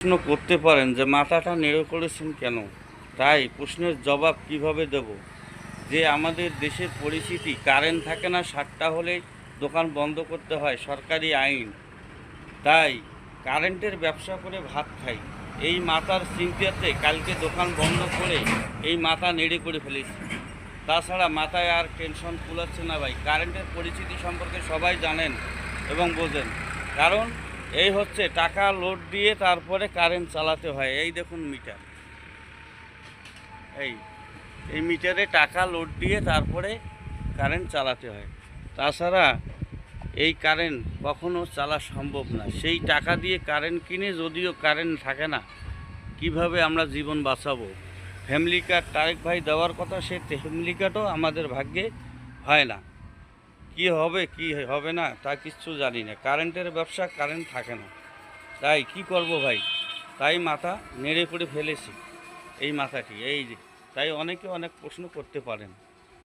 প্রশ্ন করতে পারেন যে মাথাটা নেড়ে করেছেন কেন? তাই প্রশ্নের জবাব কিভাবে দেব? যে আমাদের দেশের পরিস্থিতি, কারেন্ট থাকে না, ৭টা হলেই দোকান বন্ধ করতে হয়, সরকারি আইন। তাই কারেন্টের ব্যবসা করে ভাত খাই। এই মাথার চিন্তাতে কালকে দোকান বন্ধ করে এই মাথা নেড়ে করে ফেলেছি। তাছাড়া মাথায় আর টেনশন কুলাচ্ছে না ভাই। কারেন্টের পরিস্থিতি সম্পর্কে সবাই জানেন এবং বোঝেন। কারণ এই হচ্ছে টাকা লোড দিয়ে তারপরে কারেন্ট চালাতে হয়। এই দেখুন মিটার, এই এই মিটারে টাকা লোড দিয়ে তারপরে কারেন্ট চালাতে হয়। তাছাড়া এই কারেন্ট কখনো চালা সম্ভব না। সেই টাকা দিয়ে কারেন্ট কিনে যদিও কারেন্ট থাকে না, কিভাবে আমরা জীবন বাঁচাবো? ফ্যামিলি কার্ড তারেক ভাই দেওয়ার কথা, সে ফ্যামিলি কার্ডও আমাদের ভাগ্যে হয় না। কি হবে কি হবে না তা কিচ্ছু জানি না। কারেন্টের ব্যবসা, কারেন্ট থাকে না। তাই কি করব ভাই? তাই মাথা নেড়ে করে ফেলেছি এই মাথাটি, এই যে। তাই অনেকে অনেক প্রশ্ন করতে পারেন।